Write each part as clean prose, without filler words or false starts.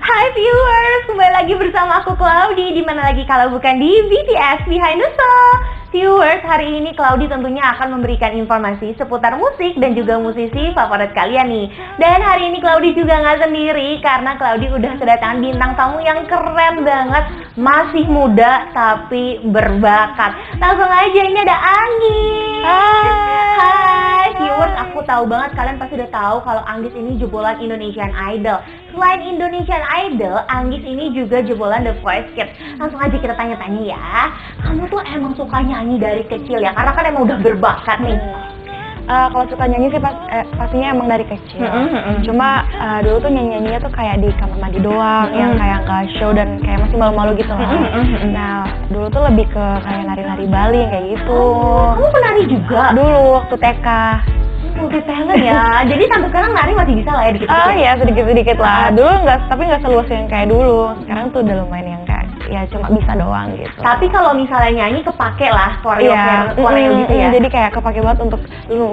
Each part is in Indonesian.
Hai viewers, kembali lagi bersama aku Claudi. Di mana lagi kalau bukan di BTS Behind the Song. Viewers, hari ini Claudi tentunya akan memberikan informasi seputar musik dan juga musisi favorit kalian nih. Dan hari ini Claudi juga nggak sendiri karena Claudi udah kedatangan bintang tamu yang keren banget, masih muda tapi berbakat. Langsung aja, ini ada Anggis. Hai viewers, aku tahu banget kalian pasti udah tahu kalau Anggis ini jebolan Indonesian Idol. Selain Indonesian Idol, Anggis ini juga jebolan The Voice Kids. Langsung aja kita tanya-tanya ya. Kamu tuh emang suka nyanyi dari kecil ya? Karena kan emang udah berbakat nih. Kalau suka nyanyi sih pastinya emang dari kecil. Cuma dulu tuh nyanyi-nyanyinya tuh kayak di kamar mandi doang, yang kayak nggak show dan kayak masih malu-malu gitu lah. Nah, dulu tuh lebih ke kayak nari-nari Bali kayak gitu. Kamu penari juga? Dulu waktu TK. Multi talent ya. Jadi sampai sekarang nari masih bisa lah ya dikit-dikit. Iya, sedikit-sedikit lah. Dulu tapi nggak seluas yang kayak dulu. Sekarang tuh udah lumayan yang kayak ya cuma bisa doang gitu. Tapi kalau misalnya nyanyi kepake lah koreo gitu ya. Jadi kayak kepake banget untuk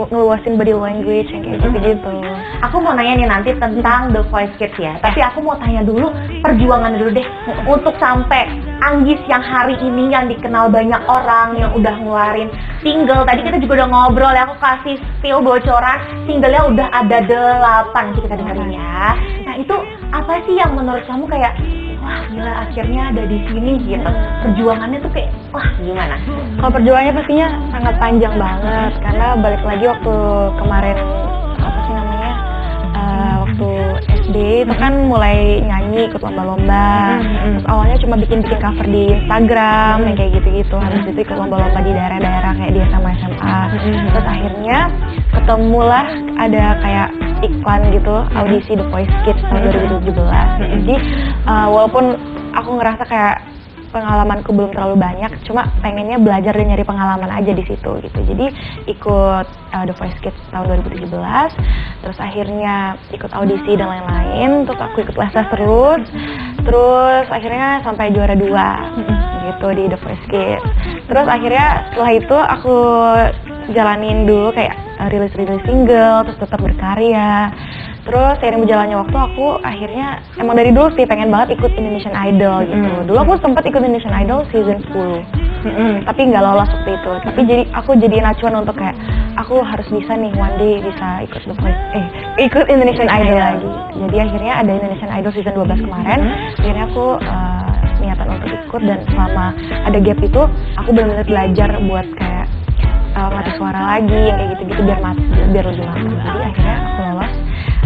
ngeluasin body language yang kayak gitu-gitu. Aku mau nanya nih nanti tentang The Voice Kids ya. Tapi aku mau tanya dulu perjuangan dulu deh untuk sampai Anggis yang hari ini yang dikenal banyak orang, yang udah ngeluarin single. Tadi kita juga udah ngobrol ya, aku kasih spill bocoran singlenya udah ada 8, nanti kita dengerin ya. Nah itu apa sih yang menurut kamu kayak wah gila akhirnya ada di sini gitu, perjuangannya tuh kayak wah gimana? Kalau perjuangannya pastinya sangat panjang banget, karena balik lagi waktu kemarin apa sih namanya waktu SD itu kan mulai nyanyi ikut lomba-lomba. Terus awalnya cuma bikin cover di Instagram yang kayak gitu-gitu, habis itu ikut lomba-lomba di daerah-daerah kayak di SMA. Terus akhirnya ketemulah ada kayak iklan gitu, audisi The Voice Kids tahun 2017. Jadi walaupun aku ngerasa kayak pengalamanku belum terlalu banyak, cuma pengennya belajar dan nyari pengalaman aja di situ gitu. Jadi ikut The Voice Kids tahun 2017, terus akhirnya ikut audisi dan lain-lain, terus aku ikut les terus akhirnya sampai juara 2 gitu di The Voice Kids. Terus akhirnya setelah itu aku jalanin dulu kayak rilis single, terus tetap berkarya. Terus seiring berjalannya waktu aku akhirnya emang dari dulu sih pengen banget ikut Indonesian Idol gitu. Dulu aku sempat ikut Indonesian Idol season 10. Tapi nggak lolos waktu itu. Tapi aku jadi acuan untuk kayak aku harus bisa nih one day bisa ikut ikut Indonesian Idol lagi. Jadi akhirnya ada Indonesian Idol season 12 kemarin. Akhirnya aku niatan untuk ikut, dan selama ada gap itu aku benar-benar belajar buat kayak ngelatih suara lagi yang kayak gitu-gitu biar lebih matang. Jadi akhirnya aku lolos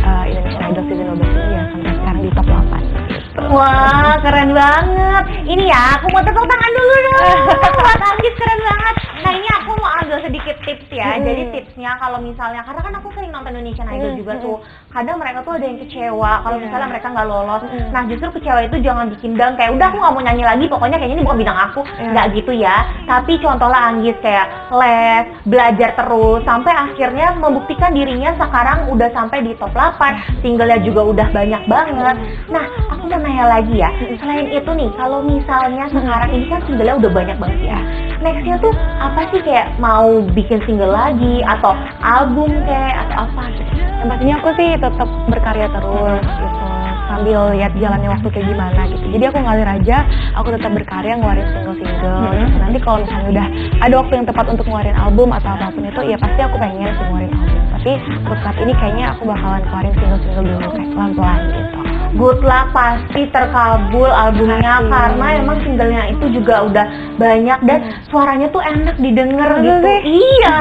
Indonesian Idol season 12 ini ya, sampai sekarang di top 8 gitu. Wah keren banget. Ini ya aku mau tepuk tangan dulu dong buat Anggis, keren banget. Nah ini aku mau ambil sedikit tips ya. Jadi tipsnya kalau misalnya, karena kan aku sering nonton Indonesian Idol juga tuh, kadang mereka tuh ada yang kecewa kalau misalnya mereka nggak lolos. Nah justru kecewa itu jangan bikin down, kayak udah aku nggak mau nyanyi lagi, pokoknya kayaknya ini bukan bidang aku. Nggak gitu ya. Tapi contohlah Anggis kayak les, belajar terus sampai akhirnya membuktikan dirinya sekarang udah sampai di top 8, singlenya juga udah banyak banget. Nah aku mau nanya lagi ya, selain itu nih, kalau misalnya sekarang ini kan singlenya udah banyak banget ya, nextnya tuh apa sih, kayak mau bikin single lagi atau album kayak atau apa gitu? Yang pastinya aku sih tetap berkarya terus gitu, sambil lihat jalannya waktu kayak gimana gitu. Jadi aku ngalir aja, aku tetap berkarya ngeluarin single-single gitu. Nanti kalau misalnya udah ada waktu yang tepat untuk ngeluarin album atau apapun itu, ya pasti aku pengen sih ngeluarin album. Tapi untuk saat ini kayaknya aku bakalan keluarin single-single dulu kayak pelan-pelan gitu. Good luck, pasti terkabul albumnya. Karena emang singlenya itu juga udah banyak dan suaranya tuh enak didengar gitu. Iya.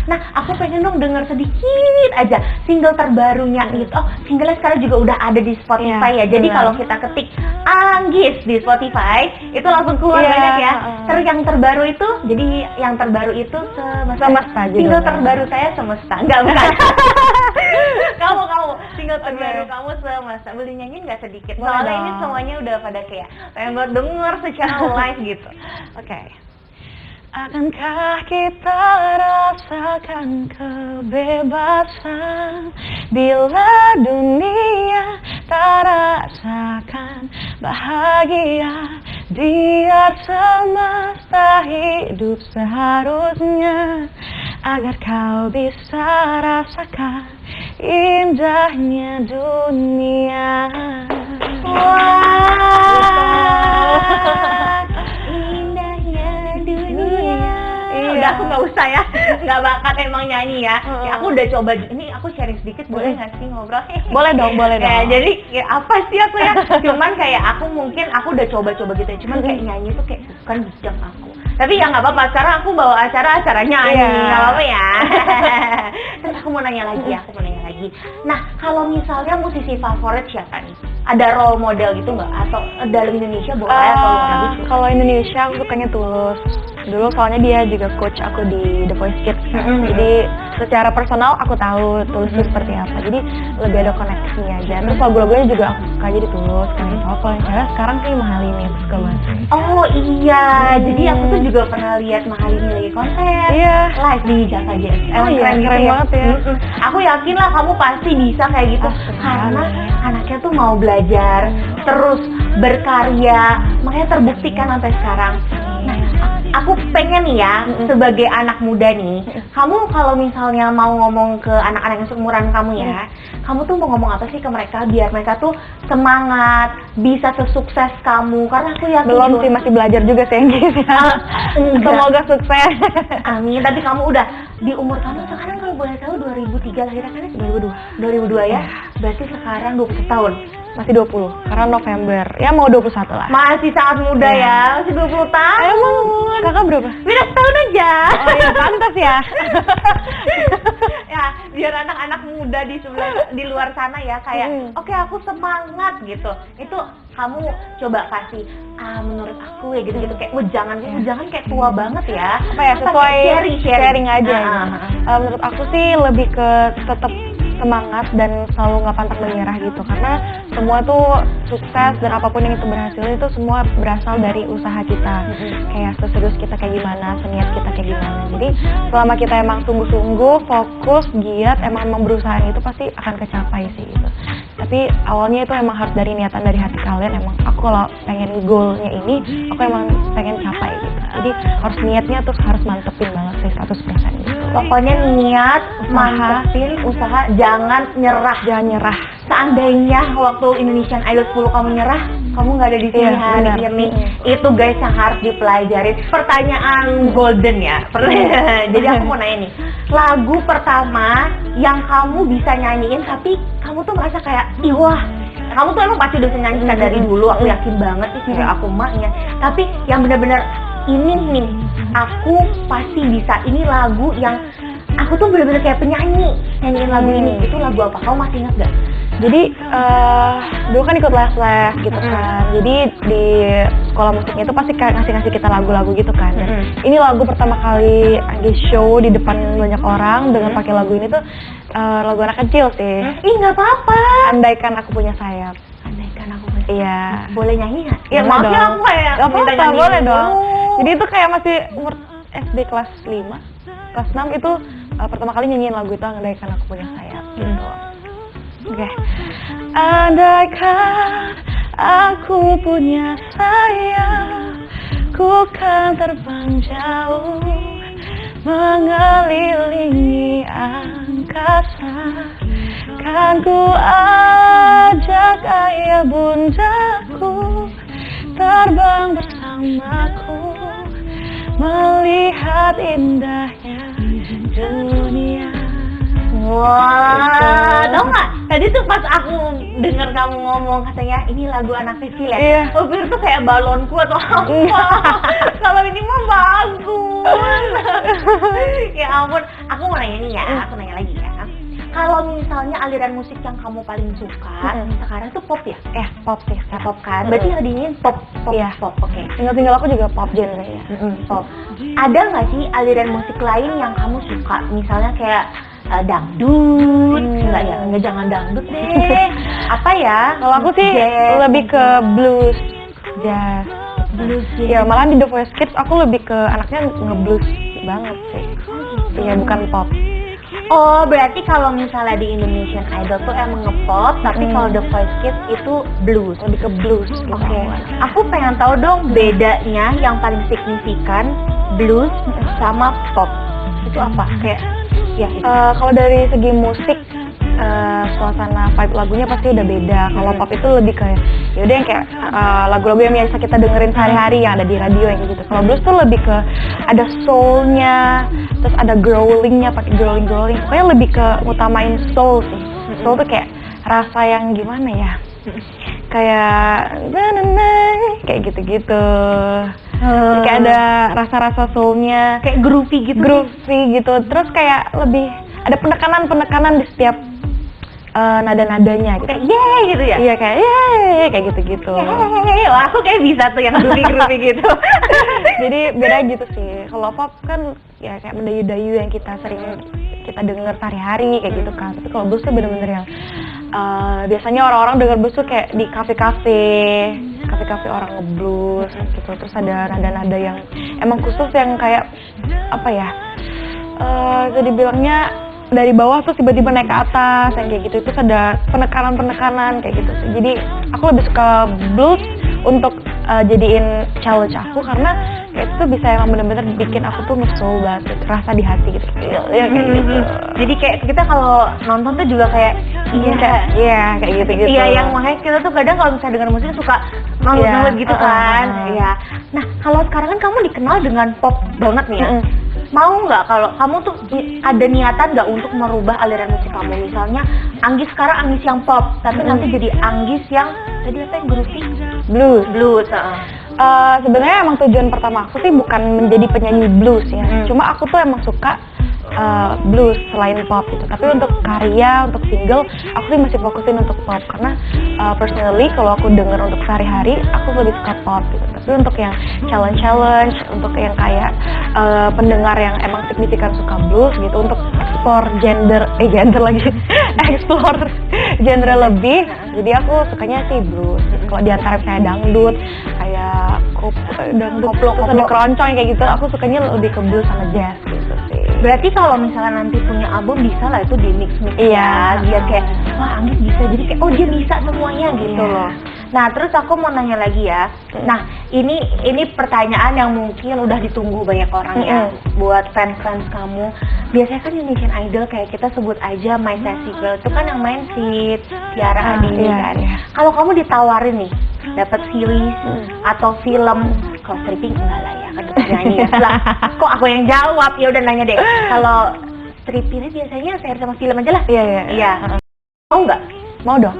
Nah aku pengen dong denger sedikit aja single terbarunya gitu. Oh singlenya sekarang juga udah ada di Spotify ya. Jadi kalau kita ketik Anggis di Spotify itu langsung keluar banyak ya. Terus yang terbaru itu, jadi yang terbaru itu Semesta. Single terbaru saya Semesta. Enggak bukan. kamu single terbaru kamu Semesta. Boleh nyanyi nggak sedikit? Soalnya ini semuanya udah pada kayak pengen buat denger secara live gitu. Oke. Akankah kita rasakan kebebasan bila dunia tak rasakan bahagia? Biar semesta hidup seharusnya agar kau bisa rasakan indahnya dunia. bisa ya, nggak bakat emang nyanyi ya. Ya aku udah coba, ini aku sharing sedikit boleh nggak sih ngobrol? Boleh dong. Ya, jadi ya apa sih aku ya? Cuman kayak aku mungkin aku udah coba-coba gitu ya. Cuman kayak nyanyi tuh kayak bukan bidang aku. Tapi ya nggak apa-apa. Sekarang aku bawa acara nyanyi, nggak apa-apa ya. Terus aku mau nanya lagi. Nah, kalau misalnya musisi favorit siapa nih? Ada role model gitu nggak? Atau dalam Indonesia boleh atau luar negeri? Kalau Indonesia aku sukanya Tulus. Dulu soalnya dia juga coach aku di The Voice Kids. Jadi secara personal aku tahu Tulus itu seperti apa. Jadi lebih ada koneksinya aja. Terus lagu-lagunya juga aku suka jadi Tulus. Kalau yang cewek sekarang sih Mahalini, aku suka banget. Oh iya, jadi aku tuh juga pernah lihat Mahalini lagi konser live di Java Jazz. Keren banget ya. Aku yakin lah kamu pasti bisa kayak gitu karena anaknya tuh mau belajar, terus berkarya, makanya terbuktikan sampai sekarang. Nah, aku pengen nih ya, sebagai anak muda nih, kamu kalau misalnya mau ngomong ke anak-anak yang seumuran kamu ya, kamu tuh mau ngomong apa sih ke mereka biar mereka tuh semangat, bisa sesukses kamu? Karena aku yakin belum sih, masih belajar juga sih semoga sukses. Amin. Tapi kamu udah di umur kamu sekarang kalau boleh tahu 2003 lahiran kan? 2002 ya? Berarti sekarang 20 tahun. Masih 20, karena November. Ya mau 21 lah. Masih sangat muda ya, masih 20 tahun. Emang kakak berapa? Beda setahun aja. Oh iya, pantas ya. Ya, biar anak-anak muda di luar sana ya kayak oke, aku semangat gitu. Itu kamu coba kasih menurut aku ya gitu-gitu kayak jangan kayak tua banget ya. Apa ya, sesuai sharing aja. Menurut aku sih lebih ke tetap semangat dan selalu nggak pantang menyerah gitu, karena semua tuh sukses dan apapun yang itu berhasil itu semua berasal dari usaha kita. Kayak seserius kita kayak gimana, seniat kita kayak gimana. Jadi selama kita emang sungguh-sungguh fokus, giat, emang berusaha itu pasti akan kecapai sih gitu. Tapi awalnya itu emang harus dari niatan dari hati kalian. Emang aku kalau pengen goalnya ini, aku emang pengen capai gitu. Jadi harus niatnya tuh harus mantepin banget sih 100% gitu. Pokoknya niat, mantepin, usaha, jangan nyerah. Seandainya waktu Indonesian Idol 10 kamu nyerah, kamu nggak ada di sini hari ini. Itu guys yang harus dipelajari. Pertanyaan golden ya. Jadi aku mau nanya nih, lagu pertama yang kamu bisa nyanyiin tapi kamu tuh merasa kayak wah, kamu tuh emang pasti udah bisa nyanyi dari dulu, aku yakin banget sih kayak aku maknya. Tapi yang benar-benar ini nih, aku pasti bisa. Ini lagu yang aku tuh benar-benar kayak penyanyi nyanyiin lagu ini. Itu lagu apa? Kamu masih ingat gak? Jadi dulu kan ikut les gitu kan. Jadi di sekolah musiknya itu pasti kayak ngasih kita lagu-lagu gitu kan. Dan ini lagu pertama kali Anggi show di depan banyak orang dengan pakai lagu ini tuh lagu anak kecil sih. Ih, nggak apa-apa. Andaikan aku punya sayap. Iya. Boleh nyanyi nggak? Ya maaf ya, aku kayak nggak apa-apa, boleh dong. Jadi itu kayak masih umur SD kelas 5, kelas 6 itu pertama kali nyanyiin lagu itu Andaikan Aku Punya Sayap gitu. Oke. Andaikan aku punya sayap, ku kan terbang jauh mengelilingi angkasa. Kan ku ajak ayah bundaku terbang bersamaku, melihat indahnya dunia. Wah, tau nggak? Tadi tuh pas aku denger kamu ngomong katanya ini lagu anak kecil ya. Iya. Aku pikir tuh kayak balonku atau apa. Kalau ini mah bagus. Ya ampun, aku mau nanya nih ya, aku nanya lagi ya. Kalau misalnya aliran musik yang kamu paling suka sekarang tuh pop ya? Pop sih, Pop kan? Berarti yang diinin pop. Iya. Pop, oke. Tinggal aku juga pop genre ya. Pop. Ada nggak sih aliran musik lain yang kamu suka? Misalnya kayak dangdut? Enggak ya? Enggak, jangan dangdut deh. Apa ya? Kalau aku sih lebih ke blues, jazz. Ya malah di The Voice Kids aku lebih ke anaknya nge-blues banget sih. Iya, bukan pop. Oh, berarti kalau misalnya di Indonesian Idol tuh emang nge-pop, tapi kalau The Voice Kids itu blues, lebih ke blues. Oke. Aku pengen tahu dong bedanya yang paling signifikan blues sama pop. Itu apa? Kayak kalau dari segi musik suasana vibe lagunya pasti udah beda. Kalau pop itu lebih kayak yaudah yang kayak lagu-lagu yang biasa kita dengerin sehari-hari yang ada di radio yang gitu. Kalau blues tuh lebih ke ada soulnya, terus ada growlingnya, pakai growling. Pokoknya lebih ke utamain soul sih. Soul tuh kayak rasa yang gimana ya? Kayak gitu-gitu. Kayak ada rasa-rasa soulnya, Kayak groovy gitu. Terus kayak lebih ada penekanan di setiap nada-nadanya gitu. Kayak yeay gitu ya? Iya kayak yeay, kayak gitu-gitu. Yeay, wah aku kayak bisa tuh yang groovy gitu. Jadi beda gitu sih. Kalau pop kan ya kayak mendayu-dayu yang kita sering kita denger sehari-hari kayak gitu kan. Tapi kalau blues tuh bener-bener yang biasanya orang-orang denger blues tuh kayak di kafe-kafe orang nge-blues gitu. Terus ada nada-nada yang emang khusus yang kayak apa ya? Jadi bilangnya dari bawah terus tiba-tiba naik ke atas yang kayak gitu. Terus ada penekanan kayak gitu. Jadi aku lebih suka blues untuk jadiin challenge aku karena kayak itu bisa emang bener-bener bikin aku tuh nge-soul banget gitu, rasa di hati gitu. Ya kayak gitu. Jadi kayak kita kalau nonton tuh juga kayak kayak gitu-gitu. Iya, yang makanya kita tuh kadang kalau misalnya dengar musik suka ngelut gitu kan. Iya. Nah, kalau sekarang kan kamu dikenal dengan pop banget nih ya. Mau nggak kalau kamu tuh ada niatan nggak untuk merubah aliran musik kamu? Misalnya Anggis sekarang Anggis yang pop, tapi nanti jadi Anggis yang tadi apa yang groovy? Blues. Sebenarnya emang tujuan pertama aku sih bukan menjadi penyanyi blues ya. Cuma aku tuh emang suka blues selain pop gitu. Tapi untuk karya, untuk single, aku sih masih fokusin untuk pop karena personally kalau aku denger untuk sehari-hari, aku lebih suka pop gitu. Tapi untuk yang challenge, untuk yang kayak pendengar yang emang signifikan suka blues gitu, untuk explore explore genre lebih. Jadi aku sukanya sih blues. Kalau di antara misalnya dangdut, kayak koplo, keroncong kayak gitu, aku sukanya lebih ke blues sama jazz gitu sih. Berarti kalau misalnya nanti punya album bisa lah itu di mix ya, biar kayak wah Anggis bisa, jadi kayak oh dia bisa semuanya gitu loh. Nah terus aku mau nanya lagi ya. Nah ini pertanyaan yang mungkin udah ditunggu banyak orang ya, buat fans kamu. Biasanya kan Indonesian Idol kayak kita sebut aja My Sassy Girl itu kan yang main si Tiara Andini kan. Kalau kamu ditawarin nih dapat series atau film, kalau stripping enggak lah ya kan tetap nyanyi lah. Kok aku yang jawab, ya udah nanya deh. Kalau strippingnya biasanya series sama film aja lah. Iya. Mau nggak? Mau dong.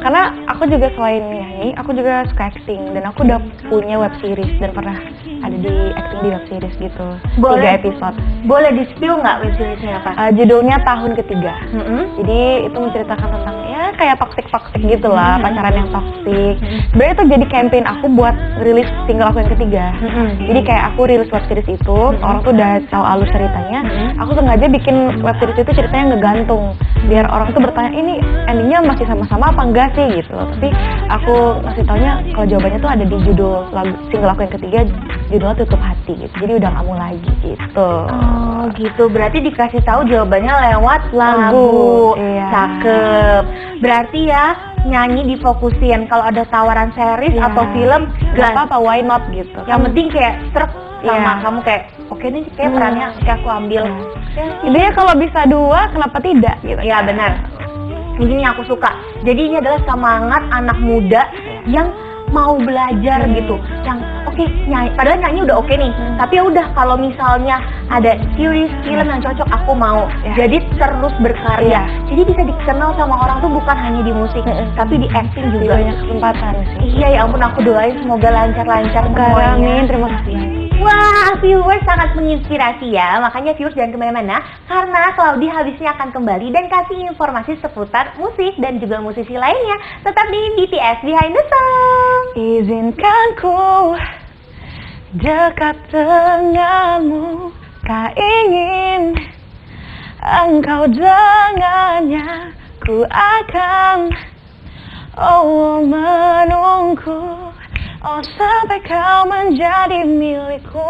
Karena aku juga selain nyanyi, aku juga suka acting dan aku udah punya web series dan pernah ada di acting di web series gitu. 3 episode. Boleh di-spill nggak web seriesnya apa? Judulnya Tahun Ketiga. Jadi itu menceritakan tentang ya kayak toxic gitu lah, pacaran yang toxic. Sebenarnya itu jadi campaign aku buat rilis single aku yang ketiga. Jadi kayak aku rilis web series itu, orang tuh udah tahu alur ceritanya. Aku sengaja bikin web series itu ceritanya ngegantung, biar orang tuh bertanya ini endingnya masih sama-sama apa enggak sih gitu. Tapi aku ngasih taunya kalau jawabannya tuh ada di judul lagu single aku yang ketiga, judulnya Tutup Hati gitu. Jadi udah nggak mau lagi gitu. Oh gitu, berarti dikasih tahu jawabannya lewat lagu. Iya. Cakep. Berarti ya nyanyi difokusin. Kalau ada tawaran series atau film, gak apa-apa, why not gitu. Yang penting kayak truk sama kamu kayak oke nih kayak perannya kayak aku ambil. Intinya kalau bisa 2 kenapa tidak gitu. Ya benar. Ini yang aku suka. Jadi ini adalah semangat anak muda yang mau belajar gitu. Yang oke, nyanyi, padahal nyanyi udah oke nih. Tapi ya udah kalau misalnya ada series film yang cocok aku mau. Jadi terus berkarya. Jadi bisa dikenal sama orang tuh bukan hanya di musik, tapi di acting juga. Banyak kesempatan sih. Iya ya ampun, aku doain semoga lancar-lancar semuanya. Amin, terima kasih. Wah, viewers sangat menginspirasi ya. Makanya viewers jangan kemana-mana, karena Claudi habisnya akan kembali dan kasih informasi seputar musik dan juga musisi lainnya. Tetap di BTS Behind the Song. Izinkan ku dekat denganmu, tak ingin engkau dengannya. Ku akan menunggu sampai kau menjadi milikku.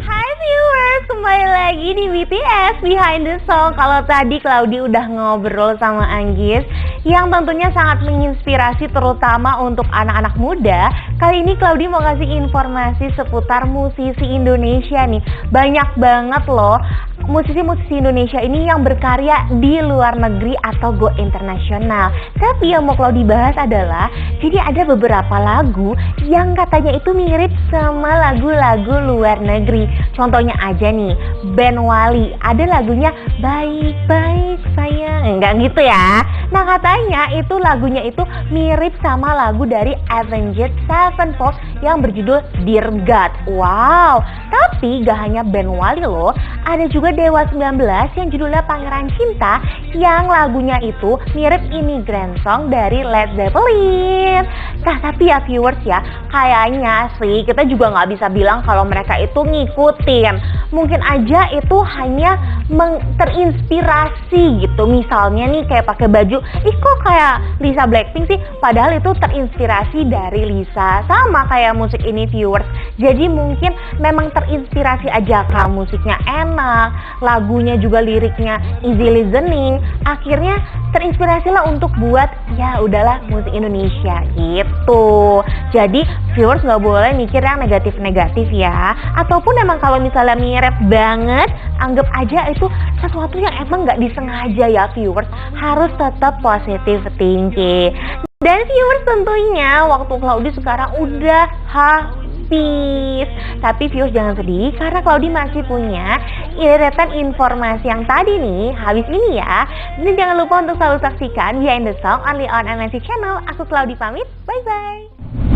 Hai viewers, kembali lagi di BTS Behind the Song. Kalau tadi Claudi udah ngobrol sama Anggis yang tentunya sangat menginspirasi terutama untuk anak-anak muda. Kali ini Claudi mau kasih informasi seputar musisi Indonesia nih. Banyak banget loh musisi-musisi Indonesia ini yang berkarya di luar negeri atau go internasional. Tapi yang mau Claudi bahas adalah, jadi ada beberapa lagu yang katanya itu mirip sama lagu-lagu luar negeri. Contohnya aja nih, band Wali, ada lagunya Baik-baik Sayang, enggak gitu ya. Nah katanya itu lagunya itu mirip sama lagu dari Avenged Sevenfold yang berjudul Dear God. Wow, tapi gak hanya band Wali loh, ada juga Dewa 19 yang judulnya Pangeran Cinta yang lagunya itu mirip Immigrant Song dari Led Zeppelin. Nah tapi ya viewers ya, kayaknya sih kita juga gak bisa bilang kalau mereka itu ngikutin. Mungkin aja itu hanya terinspirasi gitu. Misalnya nih kayak pakai baju, ih kok kayak Lisa Blackpink sih, padahal itu terinspirasi dari Lisa. Sama kayak musik ini viewers, jadi mungkin memang terinspirasi aja, kan musiknya enak, lagunya juga liriknya easy listening, akhirnya terinspirasi lah untuk buat ya udahlah musik Indonesia gitu. Jadi viewers nggak boleh mikir yang negatif-negatif ya, ataupun emang kalau misalnya mirip banget, anggap aja itu sesuatu yang emang nggak disengaja ya viewers, harus tetap positive thinking. Dan viewers tentunya waktu Claudi sekarang udah habis. Tapi viewers jangan sedih karena Claudi masih punya deretan informasi yang tadi nih habis ini ya. Dan jangan lupa untuk selalu saksikan Behind the Song only on MNC Channel. Aku Claudi pamit, bye bye.